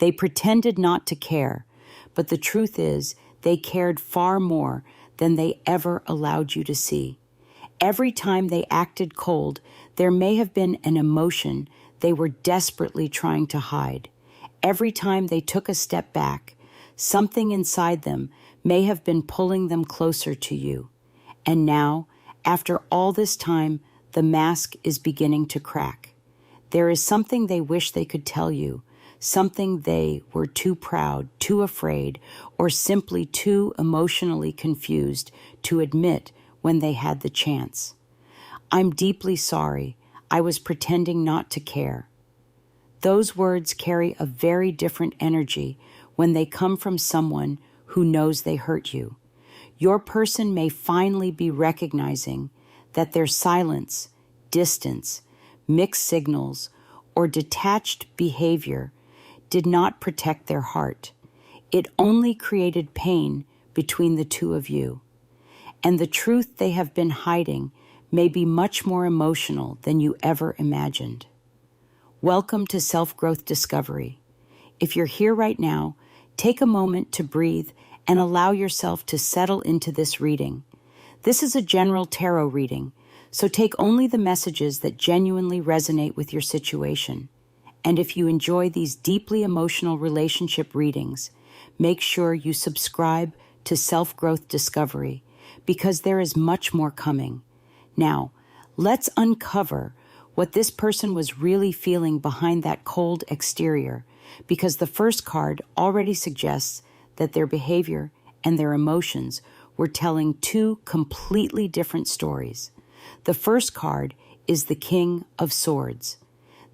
They pretended not to care, but the truth is they cared far more than they ever allowed you to see. Every time they acted cold, there may have been an emotion they were desperately trying to hide. Every time they took a step back, something inside them may have been pulling them closer to you. And now, after all this time, the mask is beginning to crack. There is something they wish they could tell you, something they were too proud, too afraid, or simply too emotionally confused to admit when they had the chance. I'm deeply sorry. I was pretending not to care. Those words carry a very different energy when they come from someone who knows they hurt you. Your person may finally be recognizing that their silence, distance, mixed signals, or detached behavior did not protect their heart. It only created pain between the two of you. And the truth they have been hiding may be much more emotional than you ever imagined. Welcome to Self-Growth Discovery. If you're here right now, take a moment to breathe and allow yourself to settle into this reading. This is a general tarot reading, so take only the messages that genuinely resonate with your situation. And if you enjoy these deeply emotional relationship readings, make sure you subscribe to Self-Growth Discovery because there is much more coming. Now, let's uncover what this person was really feeling behind that cold exterior, because the first card already suggests that their behavior and their emotions were telling two completely different stories. The first card is the King of Swords.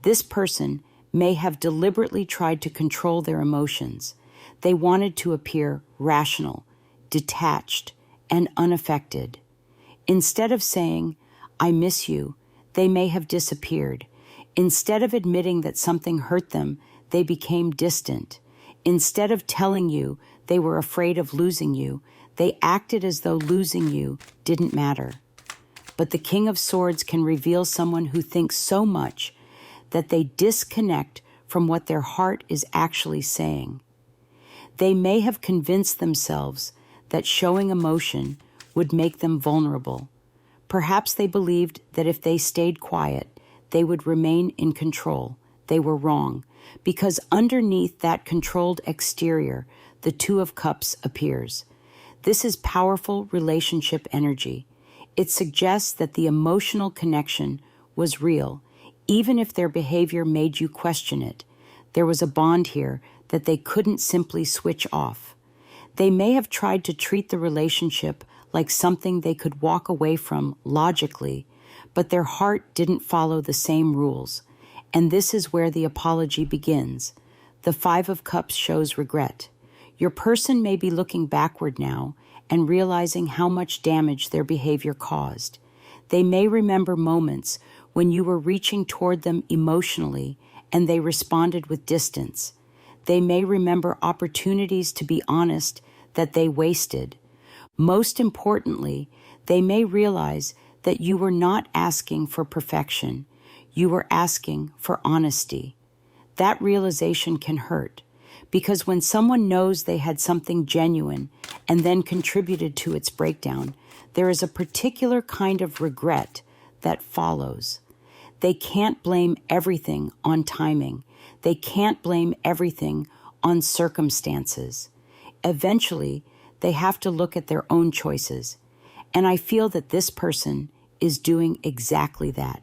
This person may have deliberately tried to control their emotions. They wanted to appear rational, detached, and unaffected. Instead of saying, "I miss you," they may have disappeared. Instead of admitting that something hurt them, they became distant. Instead of telling you they were afraid of losing you, they acted as though losing you didn't matter. But the King of Swords can reveal someone who thinks so much that they disconnect from what their heart is actually saying. They may have convinced themselves that showing emotion would make them vulnerable. Perhaps they believed that if they stayed quiet, they would remain in control. They were wrong, because underneath that controlled exterior, the Two of Cups appears. This is powerful relationship energy. It suggests that the emotional connection was real, even if their behavior made you question it. There was a bond here that they couldn't simply switch off. They may have tried to treat the relationship like something they could walk away from logically, but their heart didn't follow the same rules. And this is where the apology begins. The Five of Cups shows regret. Your person may be looking backward now and realizing how much damage their behavior caused. They may remember moments when you were reaching toward them emotionally and they responded with distance. They may remember opportunities to be honest that they wasted. Most importantly, they may realize that you were not asking for perfection. You were asking for honesty. That realization can hurt, because when someone knows they had something genuine and then contributed to its breakdown, there is a particular kind of regret that follows. They can't blame everything on timing. They can't blame everything on circumstances. Eventually, they have to look at their own choices. And I feel that this person is doing exactly that.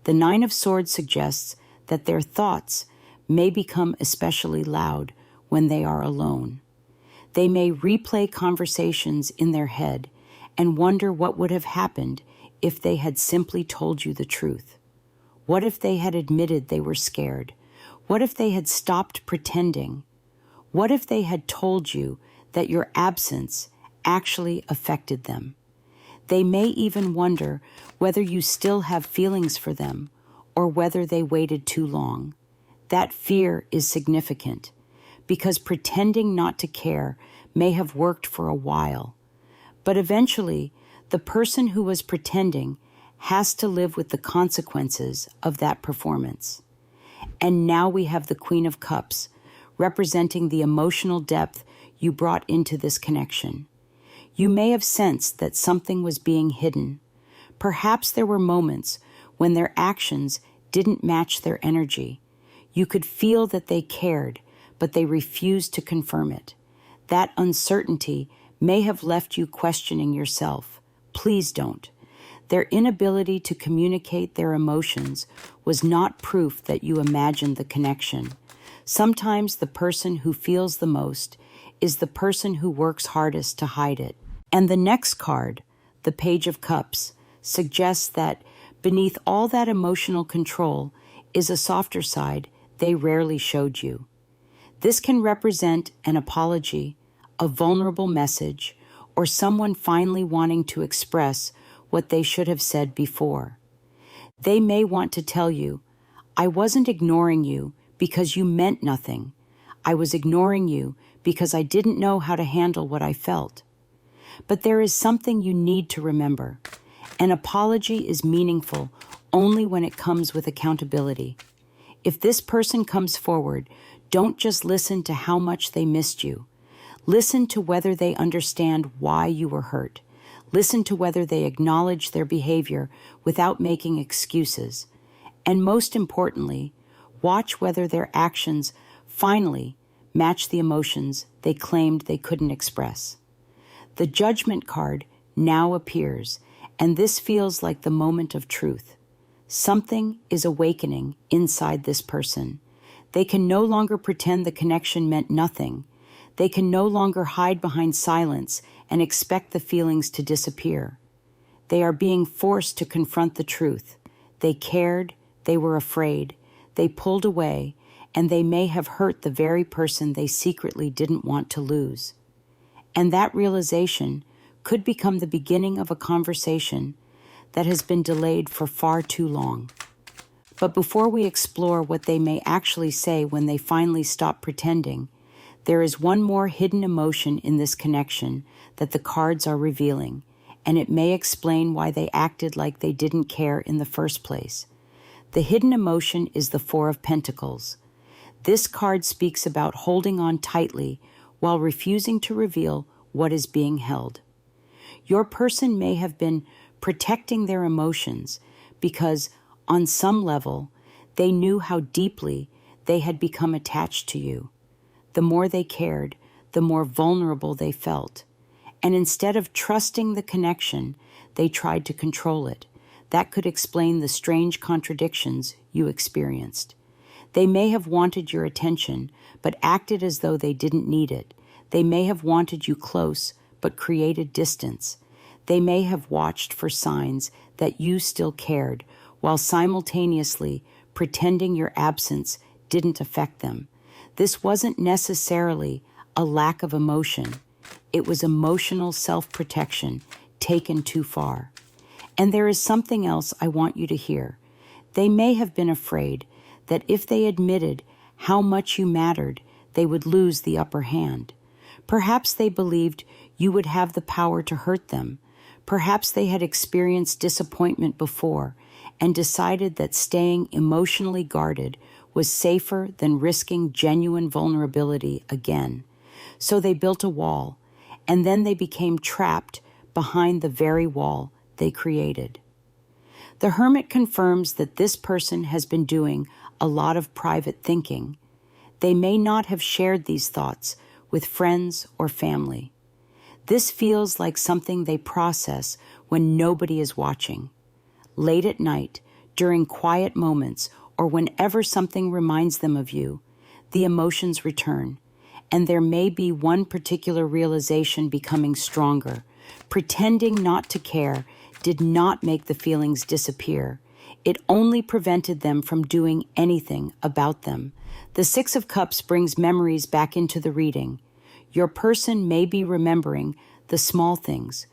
The Nine of Swords suggests that their thoughts may become especially loud when they are alone. They may replay conversations in their head and wonder what would have happened if they had simply told you the truth. What if they had admitted they were scared? What if they had stopped pretending? What if they had told you that your absence actually affected them? They may even wonder whether you still have feelings for them or whether they waited too long. That fear is significant because pretending not to care may have worked for a while. But eventually, the person who was pretending has to live with the consequences of that performance. And now we have the Queen of Cups, representing the emotional depth you brought into this connection. You may have sensed that something was being hidden. Perhaps there were moments when their actions didn't match their energy. You could feel that they cared, but they refused to confirm it. That uncertainty may have left you questioning yourself. Please don't. Their inability to communicate their emotions was not proof that you imagined the connection. Sometimes the person who feels the most is the person who works hardest to hide it. And the next card, the Page of Cups, suggests that beneath all that emotional control is a softer side they rarely showed you. This can represent an apology, a vulnerable message, or someone finally wanting to express what they should have said before. They may want to tell you, I wasn't ignoring you because you meant nothing. I was ignoring you because I didn't know how to handle what I felt. But there is something you need to remember. An apology is meaningful only when it comes with accountability. If this person comes forward, don't just listen to how much they missed you. Listen to whether they understand why you were hurt. Listen to whether they acknowledge their behavior without making excuses. And most importantly, watch whether their actions finally match the emotions they claimed they couldn't express. The Judgment card now appears, and this feels like the moment of truth. Something is awakening inside this person. They can no longer pretend the connection meant nothing. They can no longer hide behind silence and expect the feelings to disappear. They are being forced to confront the truth. They cared, they were afraid, they pulled away, and they may have hurt the very person they secretly didn't want to lose. And that realization could become the beginning of a conversation that has been delayed for far too long. But before we explore what they may actually say when they finally stop pretending, there is one more hidden emotion in this connection that the cards are revealing, and it may explain why they acted like they didn't care in the first place. The hidden emotion is the Four of Pentacles. This card speaks about holding on tightly while refusing to reveal what is being held. Your person may have been protecting their emotions because, on some level, they knew how deeply they had become attached to you. The more they cared, the more vulnerable they felt. And instead of trusting the connection, they tried to control it. That could explain the strange contradictions you experienced. They may have wanted your attention, but acted as though they didn't need it. They may have wanted you close, but created distance. They may have watched for signs that you still cared, while simultaneously pretending your absence didn't affect them. This wasn't necessarily a lack of emotion. It was emotional self-protection taken too far. And there is something else I want you to hear. They may have been afraid that if they admitted how much you mattered, they would lose the upper hand. Perhaps they believed you would have the power to hurt them. Perhaps they had experienced disappointment before and decided that staying emotionally guarded was safer than risking genuine vulnerability again. So they built a wall, and then they became trapped behind the very wall they created. The Hermit confirms that this person has been doing a lot of private thinking. They may not have shared these thoughts with friends or family. This feels like something they process when nobody is watching. Late at night, during quiet moments, or whenever something reminds them of you, the emotions return, and there may be one particular realization becoming stronger. Pretending not to care did not make the feelings disappear. It only prevented them from doing anything about them. The Six of Cups brings memories back into the reading. Your person may be remembering the small things,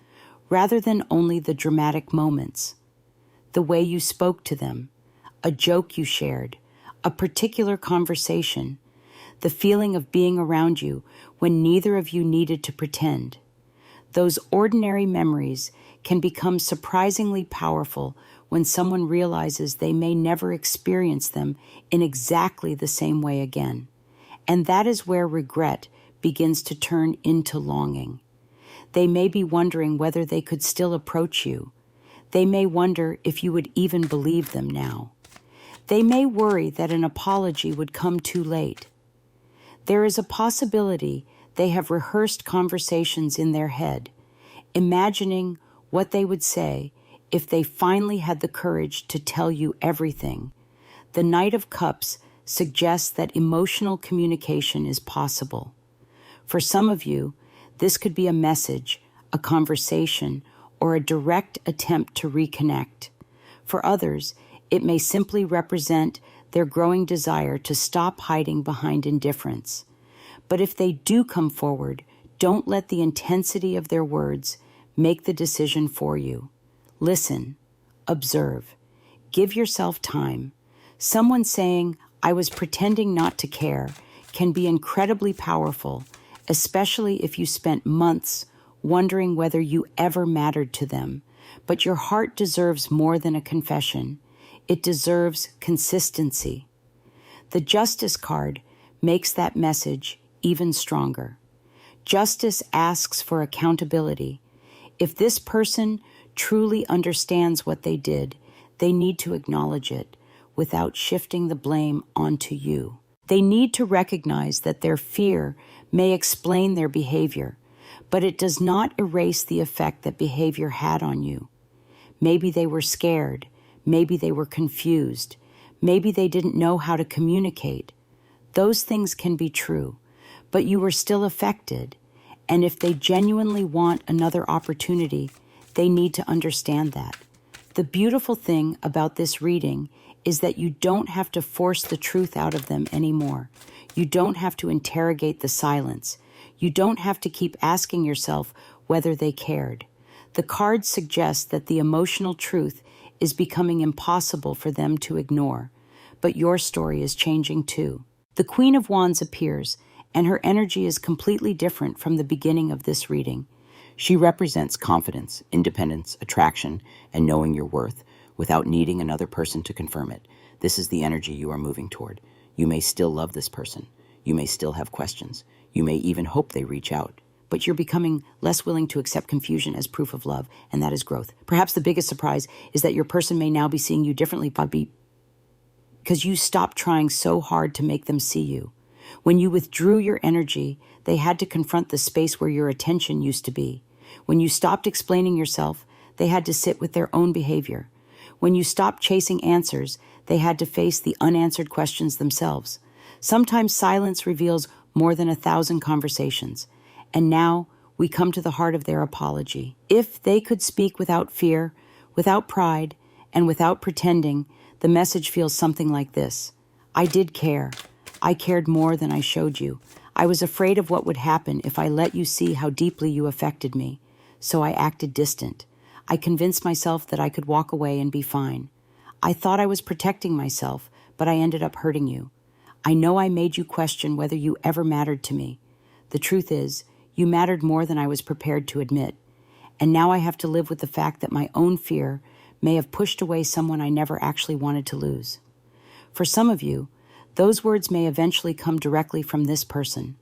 rather than only the dramatic moments. The way you spoke to them, a joke you shared, a particular conversation, the feeling of being around you when neither of you needed to pretend. Those ordinary memories can become surprisingly powerful when someone realizes they may never experience them in exactly the same way again. And that is where regret begins to turn into longing. They may be wondering whether they could still approach you. They may wonder if you would even believe them now. They may worry that an apology would come too late. There is a possibility they have rehearsed conversations in their head, imagining what they would say if they finally had the courage to tell you everything. The Knight of Cups suggests that emotional communication is possible. For some of you, this could be a message, a conversation, or a direct attempt to reconnect. For others, it may simply represent their growing desire to stop hiding behind indifference. But if they do come forward, don't let the intensity of their words make the decision for you. Listen, observe, give yourself time. Someone saying, "I was pretending not to care," can be incredibly powerful, especially if you spent months wondering whether you ever mattered to them. But your heart deserves more than a confession. It deserves consistency. The Justice card makes that message even stronger. Justice asks for accountability. If this person truly understands what they did, they need to acknowledge it without shifting the blame onto you. They need to recognize that their fear may explain their behavior, but it does not erase the effect that behavior had on you. Maybe they were scared. Maybe they were confused. Maybe they didn't know how to communicate. Those things can be true, but you were still affected. And if they genuinely want another opportunity, they need to understand that. The beautiful thing about this reading is that you don't have to force the truth out of them anymore. You don't have to interrogate the silence. You don't have to keep asking yourself whether they cared. The cards suggest that the emotional truth is becoming impossible for them to ignore, but your story is changing too. The Queen of Wands appears, and her energy is completely different from the beginning of this reading. She represents confidence, independence, attraction, and knowing your worth without needing another person to confirm it. This is the energy you are moving toward. You may still love this person. You may still have questions. You may even hope they reach out. But you're becoming less willing to accept confusion as proof of love, and that is growth. Perhaps the biggest surprise is that your person may now be seeing you differently, Bobby, because you stopped trying so hard to make them see you. When you withdrew your energy, they had to confront the space where your attention used to be. When you stopped explaining yourself, they had to sit with their own behavior. When you stopped chasing answers, they had to face the unanswered questions themselves. Sometimes silence reveals more than 1,000 conversations. And now we come to the heart of their apology. If they could speak without fear, without pride, and without pretending, the message feels something like this. I did care. I cared more than I showed you. I was afraid of what would happen if I let you see how deeply you affected me. So I acted distant. I convinced myself that I could walk away and be fine. I thought I was protecting myself, but I ended up hurting you. I know I made you question whether you ever mattered to me. The truth is, you mattered more than I was prepared to admit. And now I have to live with the fact that my own fear may have pushed away someone I never actually wanted to lose. For some of you, those words may eventually come directly from this person.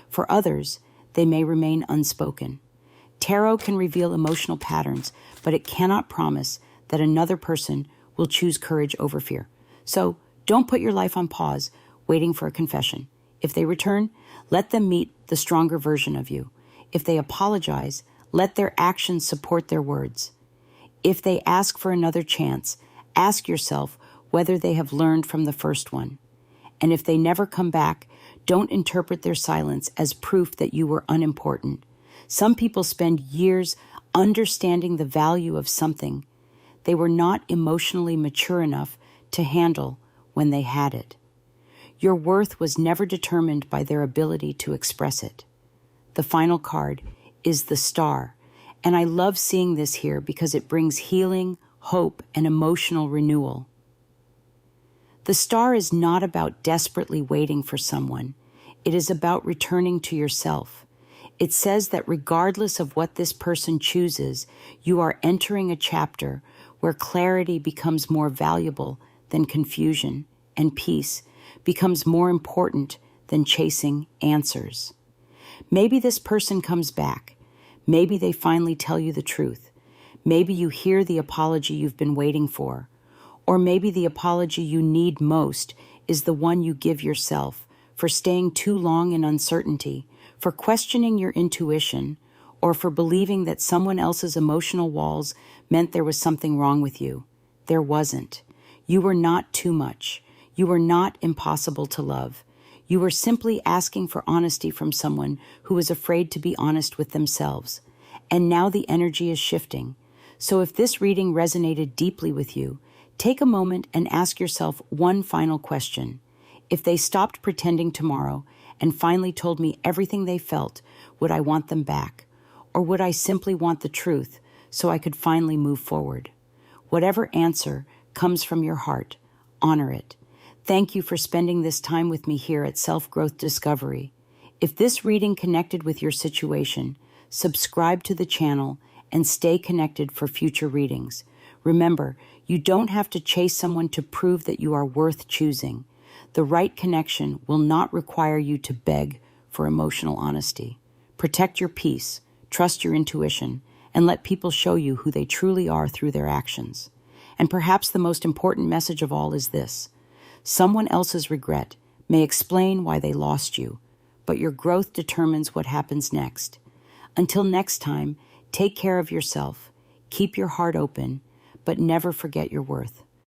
For others, they may remain unspoken. Tarot can reveal emotional patterns, but it cannot promise that another person will choose courage over fear. So don't put your life on pause, waiting for a confession. If they return, let them meet the stronger version of you. If they apologize, let their actions support their words. If they ask for another chance, ask yourself whether they have learned from the first one. And if they never come back, don't interpret their silence as proof that you were unimportant. Some people spend years understanding the value of something they were not emotionally mature enough to handle when they had it. Your worth was never determined by their ability to express it. The final card is the Star, and I love seeing this here because it brings healing, hope, and emotional renewal. The Star is not about desperately waiting for someone. It is about returning to yourself. It says that regardless of what this person chooses, you are entering a chapter where clarity becomes more valuable than confusion, and peace becomes more important than chasing answers. Maybe this person comes back. Maybe they finally tell you the truth. Maybe you hear the apology you've been waiting for. Or maybe the apology you need most is the one you give yourself for staying too long in uncertainty, for questioning your intuition, or for believing that someone else's emotional walls meant there was something wrong with you. There wasn't. You were not too much. You were not impossible to love. You were simply asking for honesty from someone who was afraid to be honest with themselves. And now the energy is shifting. So if this reading resonated deeply with you, take a moment and ask yourself one final question. If they stopped pretending tomorrow and finally told me everything they felt, would I want them back? Or would I simply want the truth so I could finally move forward? Whatever answer comes from your heart, honor it. Thank you for spending this time with me here at Self-Growth Discovery. If this reading connected with your situation, subscribe to the channel and stay connected for future readings. Remember, you don't have to chase someone to prove that you are worth choosing. The right connection will not require you to beg for emotional honesty. Protect your peace, trust your intuition, and let people show you who they truly are through their actions. And perhaps the most important message of all is this: someone else's regret may explain why they lost you, but your growth determines what happens next. Until next time, take care of yourself, keep your heart open, but never forget your worth.